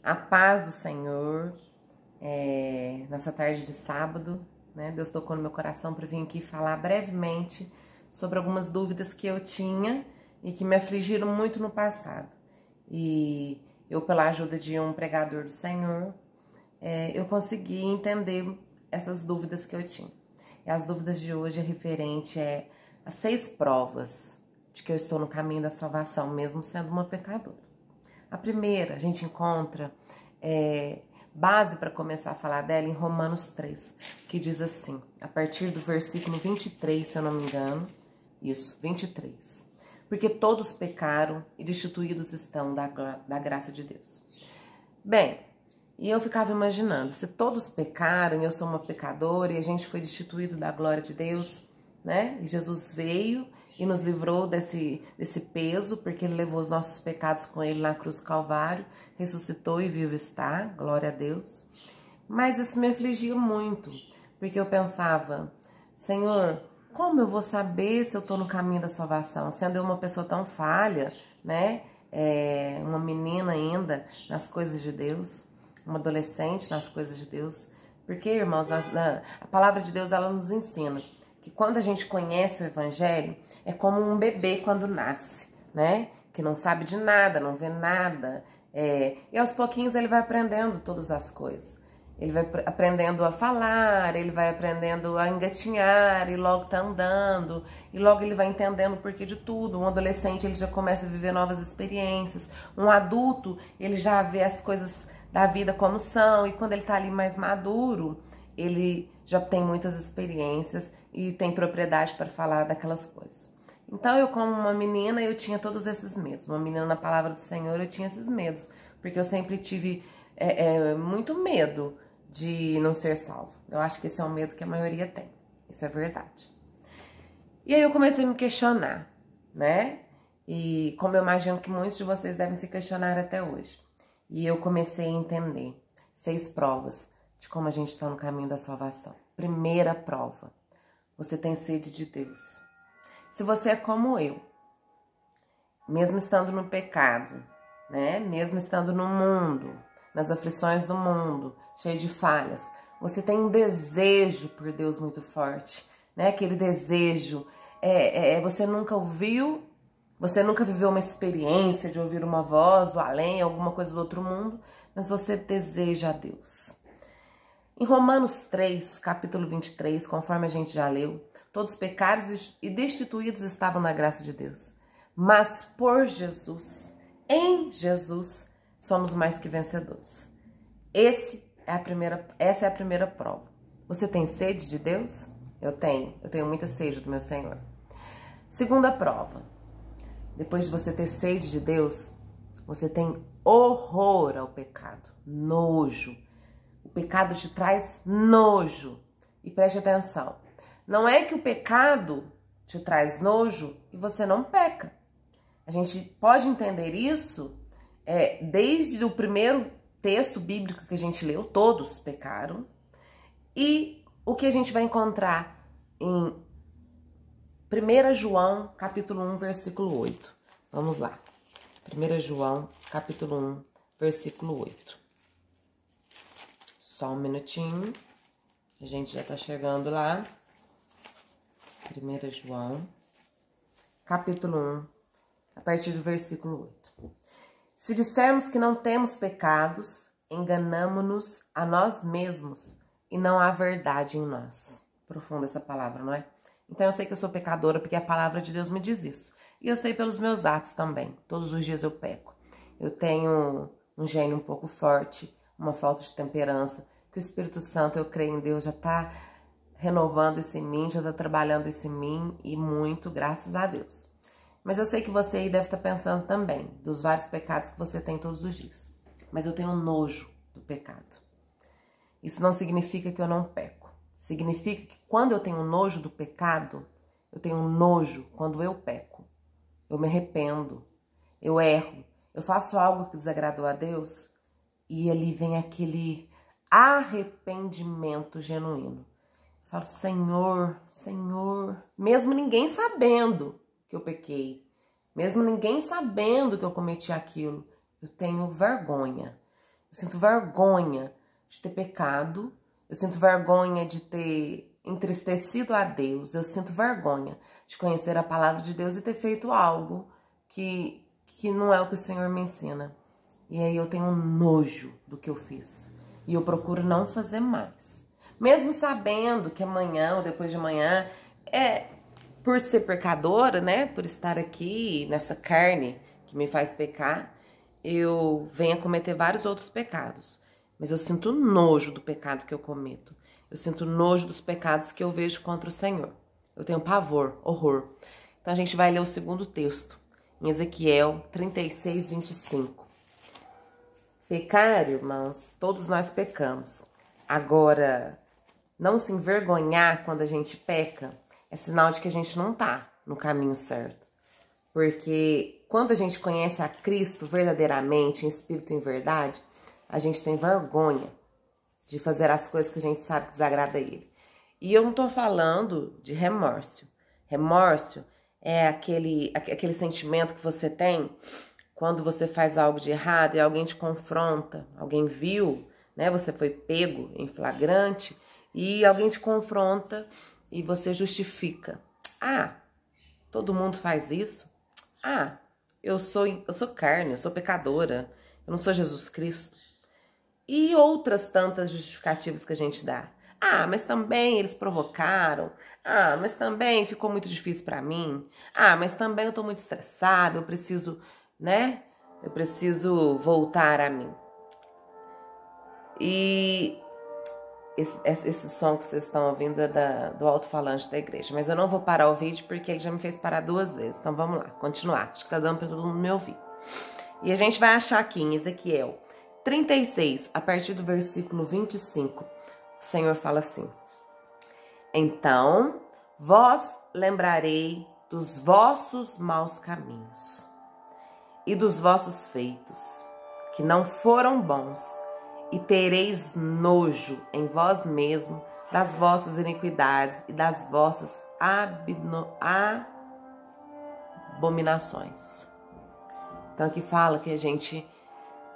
A paz do Senhor, nessa tarde de sábado, né? Deus tocou no meu coração para vir aqui falar brevemente sobre algumas dúvidas que eu tinha e que me afligiram muito no passado. E eu, pela ajuda de um pregador do Senhor, eu consegui entender essas dúvidas que eu tinha. E as dúvidas de hoje é referente a 6 provas de que eu estou no caminho da salvação, mesmo sendo uma pecadora. A primeira, a gente encontra base para começar a falar dela em Romanos 3, que diz assim, a partir do versículo 23, se eu não me engano, isso, 23. Porque todos pecaram e destituídos estão da graça de Deus. Bem, e eu ficava imaginando, se todos pecaram e eu sou uma pecadora e a gente foi destituído da glória de Deus, né? E Jesus veio e nos livrou desse peso, porque ele levou os nossos pecados com ele na cruz do Calvário, ressuscitou e vivo está, glória a Deus. Mas isso me afligia muito, porque eu pensava, Senhor, como eu vou saber se eu estou no caminho da salvação, sendo eu uma pessoa tão falha, né? Uma menina ainda nas coisas de Deus, uma adolescente nas coisas de Deus. Porque, irmãos, a palavra de Deus, ela nos ensina que quando a gente conhece o Evangelho, é como um bebê quando nasce, né? Que não sabe de nada, não vê nada. E aos pouquinhos ele vai aprendendo todas as coisas. Ele vai aprendendo a falar, ele vai aprendendo a engatinhar, e logo tá andando, e logo ele vai entendendo o porquê de tudo. Um adolescente, ele já começa a viver novas experiências. Um adulto, ele já vê as coisas da vida como são, e quando ele tá ali mais maduro, ele já tem muitas experiências e tem propriedade para falar daquelas coisas. Então, eu como uma menina, eu tinha todos esses medos. Uma menina na palavra do Senhor, eu tinha esses medos, porque eu sempre tive muito medo de não ser salva. Eu acho que esse é um medo que a maioria tem. Isso é verdade. E aí eu comecei a me questionar, né? E como eu imagino que muitos de vocês devem se questionar até hoje. E eu comecei a entender 6 provas de como a gente está no caminho da salvação. Primeira prova, você tem sede de Deus. Se você é como eu, mesmo estando no pecado, né? Mesmo estando no mundo, nas aflições do mundo, cheio de falhas, você tem um desejo por Deus muito forte, né? Aquele desejo, você nunca ouviu, você nunca viveu uma experiência de ouvir uma voz do além, alguma coisa do outro mundo, mas você deseja a Deus. Em Romanos 3, capítulo 23, conforme a gente já leu, todos pecados e destituídos estavam na graça de Deus. Mas por Jesus, em Jesus, somos mais que vencedores. Essa é a primeira prova. Você tem sede de Deus? Eu tenho muita sede do meu Senhor. Segunda prova. Depois de você ter sede de Deus, você tem horror ao pecado, nojo. O pecado te traz nojo. E preste atenção, não é que o pecado te traz nojo e você não peca. A gente pode entender isso desde o primeiro texto bíblico que a gente leu, todos pecaram, e o que a gente vai encontrar em 1 João, capítulo 1, versículo 8. Vamos lá. 1 João, capítulo 1, versículo 8. Só um minutinho. A gente já tá chegando lá. 1 João, capítulo 1, a partir do versículo 8. Se dissermos que não temos pecados, enganamo-nos a nós mesmos e não há verdade em nós. Profunda essa palavra, não é? Então eu sei que eu sou pecadora porque a palavra de Deus me diz isso. E eu sei pelos meus atos também. Todos os dias eu peco. Eu tenho um gênio um pouco forte, uma falta de temperança, que o Espírito Santo, eu creio em Deus, já está renovando isso em mim, já está trabalhando isso em mim e muito, graças a Deus. Mas eu sei que você aí deve estar pensando também dos vários pecados que você tem todos os dias. Mas eu tenho nojo do pecado. Isso não significa que eu não peco. Significa que quando eu tenho nojo do pecado, eu tenho nojo quando eu peco. Eu me arrependo, eu erro, eu faço algo que desagradou a Deus e ali vem aquele arrependimento genuíno. Eu falo, Senhor, Senhor, mesmo ninguém sabendo que eu pequei, mesmo ninguém sabendo que eu cometi aquilo, eu tenho vergonha. Eu sinto vergonha de ter pecado. Eu sinto vergonha de ter entristecido a Deus. Eu sinto vergonha de conhecer a palavra de Deus e ter feito algo que não é o que o Senhor me ensina. E aí eu tenho nojo do que eu fiz. E eu procuro não fazer mais. Mesmo sabendo que amanhã ou depois de amanhã, por ser pecadora, né? Por estar aqui nessa carne que me faz pecar, eu venho a cometer vários outros pecados. Mas eu sinto nojo do pecado que eu cometo. Eu sinto nojo dos pecados que eu vejo contra o Senhor. Eu tenho pavor, horror. Então a gente vai ler o segundo texto, em Ezequiel 36, 25. Pecar, irmãos, todos nós pecamos. Agora, não se envergonhar quando a gente peca é sinal de que a gente não tá no caminho certo. Porque quando a gente conhece a Cristo verdadeiramente, em espírito e em verdade, a gente tem vergonha de fazer as coisas que a gente sabe que desagrada a Ele. E eu não tô falando de remorso. Remorso é aquele sentimento que você tem quando você faz algo de errado e alguém te confronta, alguém viu, né? Você foi pego em flagrante e alguém te confronta e você justifica. Ah, todo mundo faz isso? Ah, eu sou carne, eu sou pecadora, eu não sou Jesus Cristo. E outras tantas justificativas que a gente dá. Ah, mas também eles provocaram. Ah, mas também ficou muito difícil pra mim. Ah, mas também eu tô muito estressada, eu preciso, né? Eu preciso voltar a mim. E esse som que vocês estão ouvindo é do alto-falante da igreja. Mas eu não vou parar o vídeo porque ele já me fez parar 2 vezes. Então vamos lá, continuar. Acho que tá dando pra todo mundo me ouvir. E a gente vai achar aqui em Ezequiel 36, a partir do versículo 25. O Senhor fala assim: então vós lembrarei dos vossos maus caminhos e dos vossos feitos, que não foram bons, e tereis nojo em vós mesmo das vossas iniquidades e das vossas abominações. Então aqui fala que a gente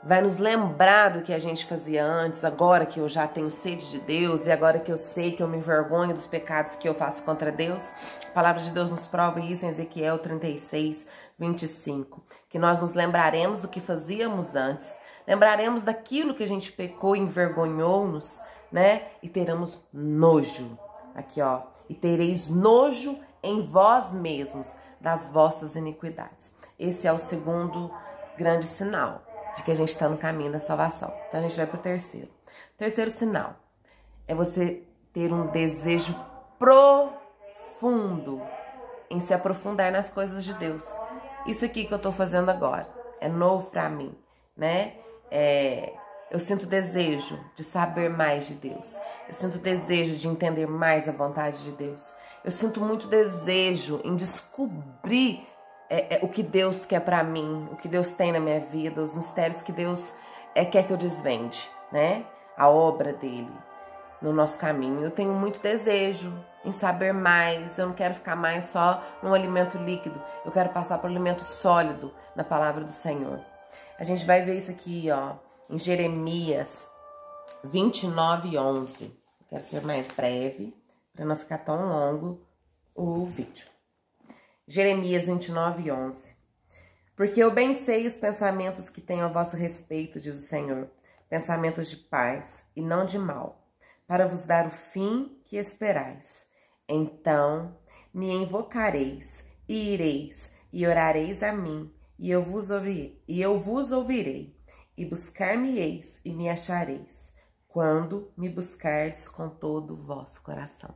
vai nos lembrar do que a gente fazia antes, agora que eu já tenho sede de Deus e agora que eu sei que eu me envergonho dos pecados que eu faço contra Deus. A palavra de Deus nos prova isso em Ezequiel 36, 25. Que nós nos lembraremos do que fazíamos antes, lembraremos daquilo que a gente pecou e envergonhou-nos, né? E teremos nojo. Aqui, ó. E tereis nojo em vós mesmos das vossas iniquidades. Esse é o segundo grande sinal de que a gente está no caminho da salvação. Então a gente vai para o terceiro. Terceiro sinal é você ter um desejo profundo em se aprofundar nas coisas de Deus. Isso aqui que eu tô fazendo agora é novo para mim, né? Eu sinto desejo de saber mais de Deus. Eu sinto desejo de entender mais a vontade de Deus. Eu sinto muito desejo em descobrir o que Deus quer pra mim, o que Deus tem na minha vida, os mistérios que Deus quer que eu desvende, né? A obra dele no nosso caminho. Eu tenho muito desejo em saber mais, eu não quero ficar mais só num alimento líquido, eu quero passar para o alimento sólido na palavra do Senhor. A gente vai ver isso aqui, ó, em Jeremias 29, 11. Quero ser mais breve, para não ficar tão longo o vídeo. Jeremias 29, 11. Porque eu bem sei os pensamentos que tenho a vosso respeito, diz o Senhor, pensamentos de paz e não de mal, para vos dar o fim que esperais. Então me invocareis, e ireis, e orareis a mim, e eu vos ouvirei, e buscar-me-eis, e me achareis, quando me buscardes com todo o vosso coração.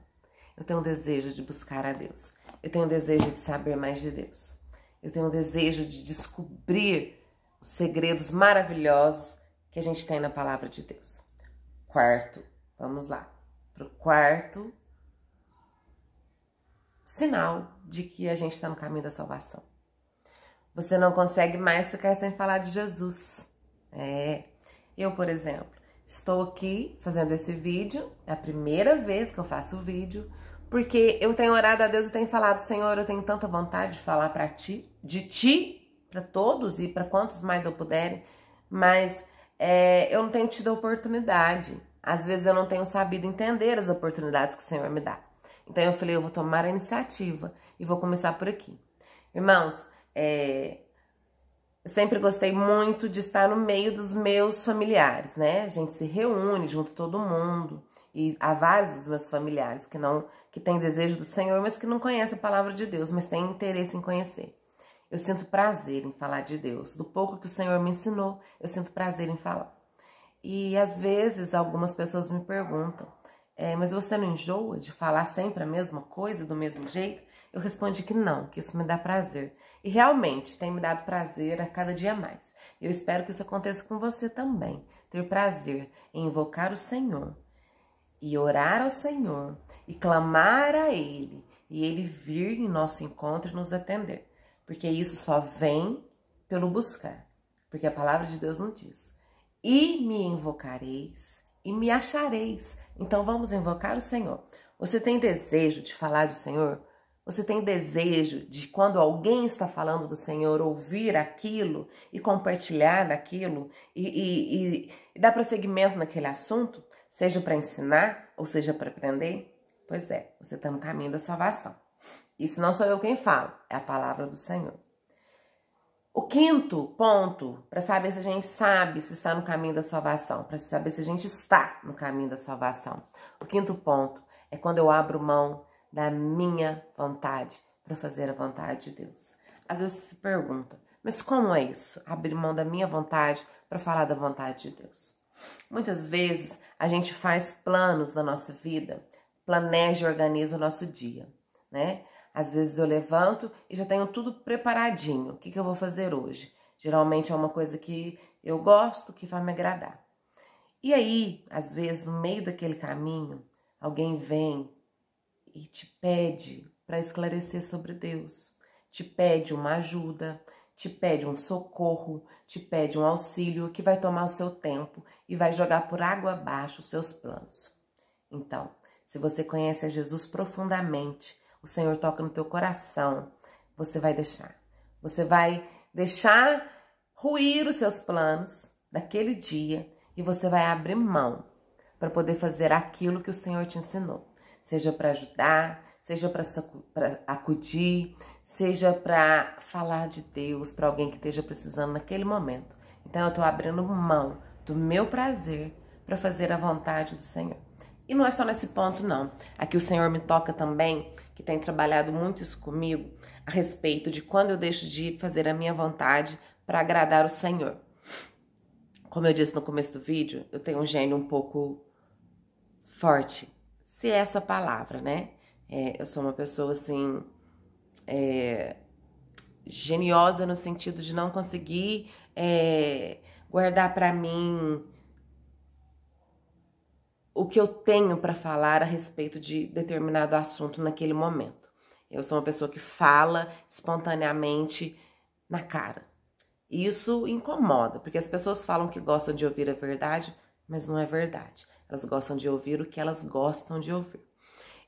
Eu tenho um desejo de buscar a Deus. Eu tenho um desejo de saber mais de Deus. Eu tenho um desejo de descobrir os segredos maravilhosos que a gente tem na palavra de Deus. Quarto, vamos lá, para o quarto sinal de que a gente está no caminho da salvação. Você não consegue mais ficar sem falar de Jesus. Eu, por exemplo, estou aqui fazendo esse vídeo, é a primeira vez que eu faço o vídeo, porque eu tenho orado a Deus e tenho falado: Senhor, eu tenho tanta vontade de falar de ti, para todos e para quantos mais eu puderem, mas eu não tenho tido a oportunidade. Às vezes eu não tenho sabido entender as oportunidades que o Senhor me dá. Então eu falei, eu vou tomar a iniciativa e vou começar por aqui. Irmãos, eu sempre gostei muito de estar no meio dos meus familiares, né? A gente se reúne junto todo mundo. E há vários dos meus familiares que têm desejo do Senhor, mas que não conhecem a palavra de Deus, mas têm interesse em conhecer. Eu sinto prazer em falar de Deus. Do pouco que o Senhor me ensinou, eu sinto prazer em falar. E às vezes algumas pessoas me perguntam, mas você não enjoa de falar sempre a mesma coisa, do mesmo jeito? Eu respondi que não, que isso me dá prazer. E realmente tem me dado prazer a cada dia mais. Eu espero que isso aconteça com você também. Ter prazer em invocar o Senhor e orar ao Senhor e clamar a Ele. E Ele vir em nosso encontro e nos atender. Porque isso só vem pelo buscar. Porque a palavra de Deus não diz. E me invocareis e me achareis. Então vamos invocar o Senhor. Você tem desejo de falar do Senhor? Você tem desejo de, quando alguém está falando do Senhor, ouvir aquilo e compartilhar daquilo e dar prosseguimento naquele assunto? Seja para ensinar ou seja para aprender? Pois é, você está no caminho da salvação. Isso não sou eu quem falo, é a palavra do Senhor. O quinto ponto, para saber se a gente sabe se está no caminho da salvação, para saber se a gente está no caminho da salvação. O quinto ponto é quando eu abro mão da minha vontade para fazer a vontade de Deus. Às vezes se pergunta, mas como é isso? Abrir mão da minha vontade para falar da vontade de Deus. Muitas vezes a gente faz planos na nossa vida, planeja e organiza o nosso dia, né? Às vezes eu levanto e já tenho tudo preparadinho. O que eu vou fazer hoje? Geralmente é uma coisa que eu gosto, que vai me agradar. E aí, às vezes, no meio daquele caminho, alguém vem e te pede para esclarecer sobre Deus. Te pede uma ajuda, te pede um socorro, te pede um auxílio que vai tomar o seu tempo e vai jogar por água abaixo os seus planos. Então, se você conhece a Jesus profundamente, o Senhor toca no teu coração, você vai deixar. Você vai deixar ruir os seus planos daquele dia e você vai abrir mão para poder fazer aquilo que o Senhor te ensinou. Seja para ajudar, seja para acudir, seja para falar de Deus para alguém que esteja precisando naquele momento. Então eu estou abrindo mão do meu prazer para fazer a vontade do Senhor. E não é só nesse ponto, não. Aqui o Senhor me toca também, que tem trabalhado muito isso comigo, a respeito de quando eu deixo de fazer a minha vontade para agradar o Senhor. Como eu disse no começo do vídeo, eu tenho um gênio um pouco forte, se é essa palavra, né? Eu sou uma pessoa, assim, geniosa no sentido de não conseguir guardar para mim o que eu tenho para falar a respeito de determinado assunto naquele momento. Eu sou uma pessoa que fala espontaneamente na cara. E isso incomoda, porque as pessoas falam que gostam de ouvir a verdade, mas não é verdade. Elas gostam de ouvir o que elas gostam de ouvir.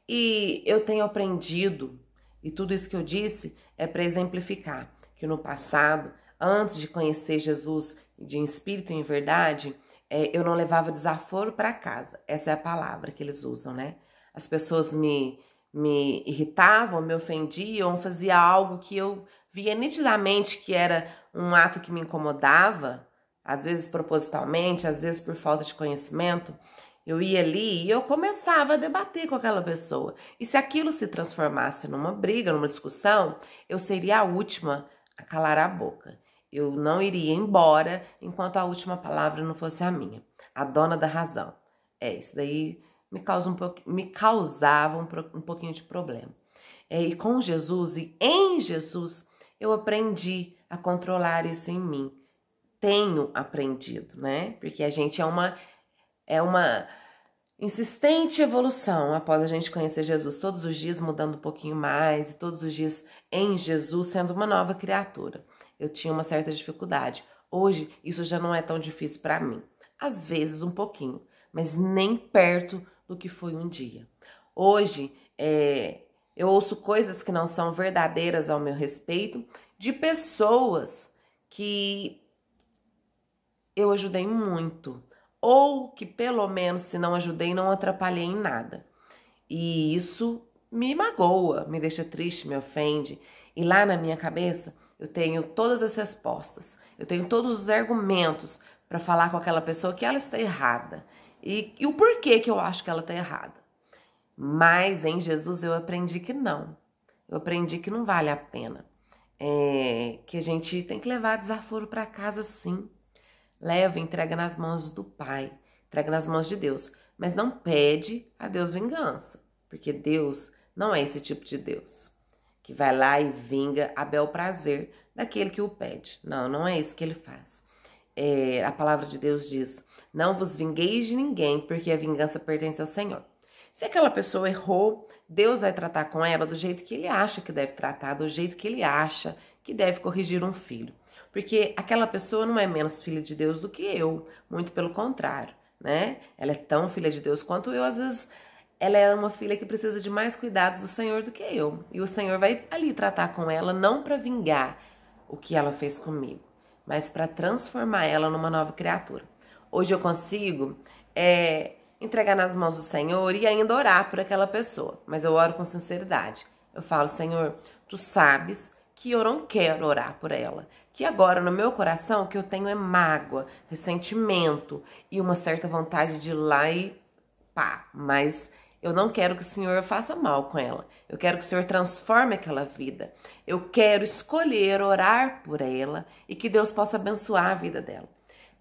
E eu tenho aprendido, e tudo isso que eu disse é para exemplificar, que no passado, antes de conhecer Jesus de espírito e em verdade, eu não levava desaforo para casa. Essa é a palavra que eles usam, né? As pessoas me irritavam, me ofendiam, fazia algo que eu via nitidamente que era um ato que me incomodava, às vezes propositalmente, às vezes por falta de conhecimento. Eu ia ali e eu começava a debater com aquela pessoa. E se aquilo se transformasse numa briga, numa discussão, eu seria a última a calar a boca. Eu não iria embora enquanto a última palavra não fosse a minha. A dona da razão. Isso daí me causava um pouquinho de problema. E com Jesus e em Jesus, eu aprendi a controlar isso em mim. Tenho aprendido, né? Porque a gente é uma insistente evolução após a gente conhecer Jesus, todos os dias mudando um pouquinho mais e todos os dias em Jesus sendo uma nova criatura. Eu tinha uma certa dificuldade. Hoje, isso já não é tão difícil para mim. Às vezes, um pouquinho, mas nem perto do que foi um dia. Hoje, eu ouço coisas que não são verdadeiras ao meu respeito de pessoas que eu ajudei muito. Ou que pelo menos, se não ajudei, não atrapalhei em nada. E isso me magoa, me deixa triste, me ofende. E lá na minha cabeça eu tenho todas as respostas, eu tenho todos os argumentos para falar com aquela pessoa que ela está errada. E o porquê que eu acho que ela está errada. Mas em Jesus eu aprendi que não. Eu aprendi que não vale a pena. Que a gente tem que levar desaforo para casa sim. Leva, entrega nas mãos do Pai, entrega nas mãos de Deus. Mas não pede a Deus vingança, porque Deus não é esse tipo de Deus que vai lá e vinga a bel prazer daquele que o pede. Não, não é isso que ele faz. A palavra de Deus diz, não vos vingueis de ninguém, porque a vingança pertence ao Senhor. Se aquela pessoa errou, Deus vai tratar com ela do jeito que ele acha que deve tratar, do jeito que ele acha que deve corrigir um filho. Porque aquela pessoa não é menos filha de Deus do que eu, muito pelo contrário, né? Ela é tão filha de Deus quanto eu, às vezes ela é uma filha que precisa de mais cuidados do Senhor do que eu. E o Senhor vai ali tratar com ela, não para vingar o que ela fez comigo, mas para transformar ela numa nova criatura. Hoje eu consigo entregar nas mãos do Senhor e ainda orar por aquela pessoa, mas eu oro com sinceridade. Eu falo, Senhor, tu sabes que eu não quero orar por ela, que agora no meu coração o que eu tenho é mágoa, ressentimento e uma certa vontade de ir lá e pá, mas eu não quero que o Senhor faça mal com ela. Eu quero que o Senhor transforme aquela vida. Eu quero escolher orar por ela e que Deus possa abençoar a vida dela.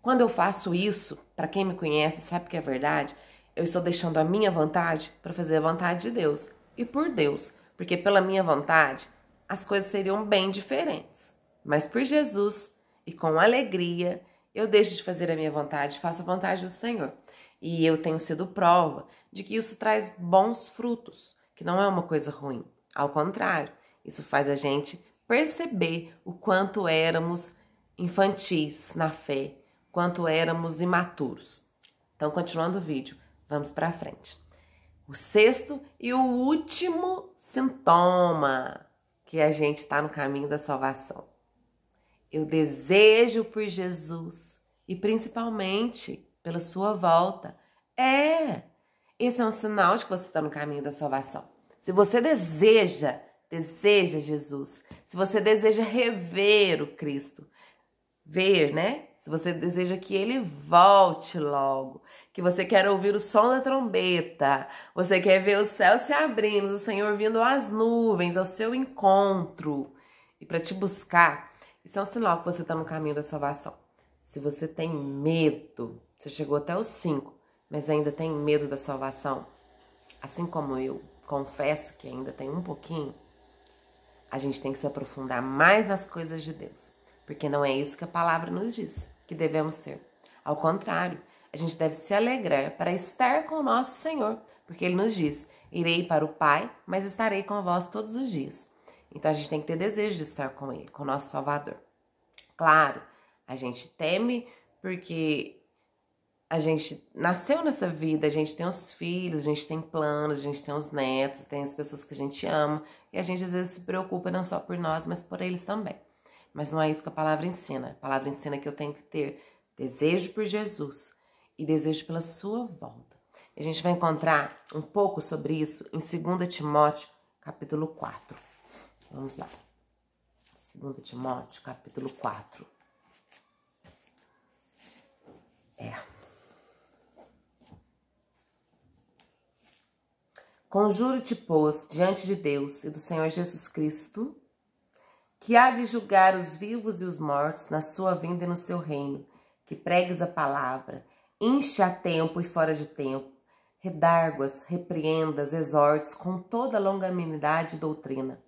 Quando eu faço isso, para quem me conhece sabe que é verdade, eu estou deixando a minha vontade para fazer a vontade de Deus. E por Deus, porque pela minha vontade as coisas seriam bem diferentes. Mas por Jesus e com alegria, eu deixo de fazer a minha vontade e faço a vontade do Senhor. E eu tenho sido prova de que isso traz bons frutos, que não é uma coisa ruim. Ao contrário, isso faz a gente perceber o quanto éramos infantis na fé, quanto éramos imaturos. Então, continuando o vídeo, vamos para frente. O sexto e o último sintoma que a gente está no caminho da salvação. Eu desejo por Jesus e principalmente pela sua volta. Esse é um sinal de que você está no caminho da salvação. Se você deseja Jesus, se você deseja rever o Cristo, ver, né? Se você deseja que ele volte logo, que você quer ouvir o som da trombeta, você quer ver o céu se abrindo, o Senhor vindo às nuvens, ao seu encontro e para te buscar, isso é um sinal que você está no caminho da salvação. Se você tem medo, você chegou até os 5, mas ainda tem medo da salvação, assim como eu confesso que ainda tem um pouquinho, a gente tem que se aprofundar mais nas coisas de Deus, porque não é isso que a palavra nos diz que devemos ter. Ao contrário, a gente deve se alegrar para estar com o nosso Senhor, porque Ele nos diz, irei para o Pai, mas estarei com vós todos os dias. Então a gente tem que ter desejo de estar com Ele, com o nosso Salvador. Claro, a gente teme porque a gente nasceu nessa vida, a gente tem os filhos, a gente tem planos, a gente tem os netos, tem as pessoas que a gente ama, e a gente às vezes se preocupa não só por nós, mas por eles também. Mas não é isso que a palavra ensina. A palavra ensina que eu tenho que ter desejo por Jesus e desejo pela sua volta. A gente vai encontrar um pouco sobre isso em 2 Timóteo, capítulo 4. Vamos lá. 2 Timóteo, capítulo 4. Conjuro-te, pois, diante de Deus e do Senhor Jesus Cristo, que há de julgar os vivos e os mortos na sua vinda e no seu reino, que pregues a palavra, enche a tempo e fora de tempo, redarguas, repreendas, exortes com toda longanimidade e doutrina.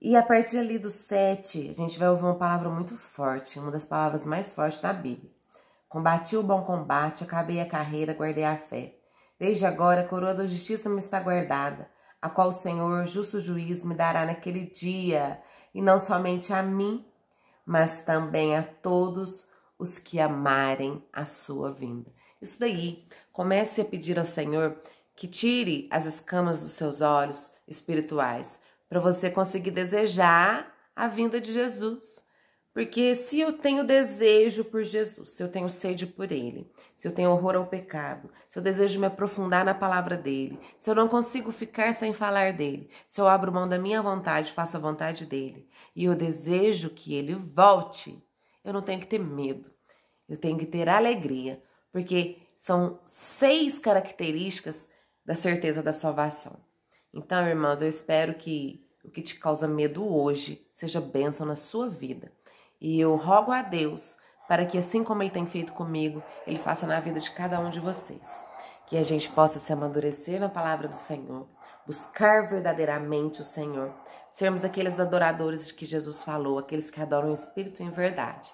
E a partir ali do 7, a gente vai ouvir uma palavra muito forte, uma das palavras mais fortes da Bíblia. Combati o bom combate, acabei a carreira, guardei a fé. Desde agora a coroa da justiça me está guardada, a qual o Senhor, justo juiz, me dará naquele dia, e não somente a mim, mas também a todos os que amarem a sua vinda. Isso daí, comece a pedir ao Senhor que tire as escamas dos seus olhos espirituais, para você conseguir desejar a vinda de Jesus. Porque se eu tenho desejo por Jesus, se eu tenho sede por Ele, se eu tenho horror ao pecado, se eu desejo me aprofundar na palavra dEle, se eu não consigo ficar sem falar dEle, se eu abro mão da minha vontade, faço a vontade dEle, e eu desejo que Ele volte, eu não tenho que ter medo, eu tenho que ter alegria, porque são 6 características da certeza da salvação. Então, irmãos, eu espero que o que te causa medo hoje seja bênção na sua vida. E eu rogo a Deus para que, assim como Ele tem feito comigo, Ele faça na vida de cada um de vocês. Que a gente possa se amadurecer na palavra do Senhor, buscar verdadeiramente o Senhor, sermos aqueles adoradores de que Jesus falou, aqueles que adoram o Espírito em verdade.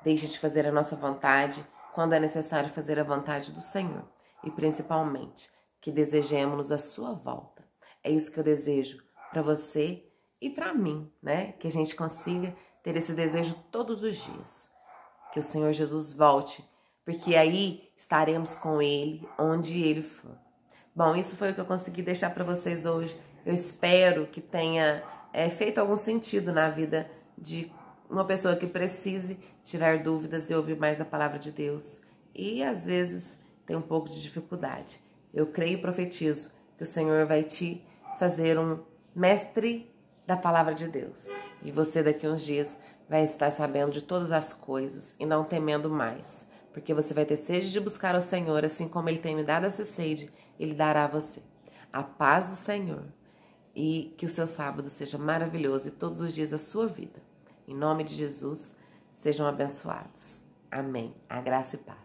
Deixe de fazer a nossa vontade quando é necessário fazer a vontade do Senhor. E principalmente, que desejemos a sua volta. É isso que eu desejo para você e para mim, né? Que a gente consiga ter esse desejo todos os dias. Que o Senhor Jesus volte, porque aí estaremos com Ele onde Ele for. Bom, isso foi o que eu consegui deixar para vocês hoje. Eu espero que tenha feito algum sentido na vida de uma pessoa que precise tirar dúvidas e ouvir mais a palavra de Deus. E às vezes tem um pouco de dificuldade. Eu creio e profetizo que o Senhor vai te fazer um mestre da palavra de Deus. E você daqui a uns dias vai estar sabendo de todas as coisas e não temendo mais. Porque você vai ter sede de buscar o Senhor, assim como Ele tem me dado essa sede, Ele dará a você. A paz do Senhor. E que o seu sábado seja maravilhoso e todos os dias da sua vida. Em nome de Jesus, sejam abençoados. Amém. A graça e paz.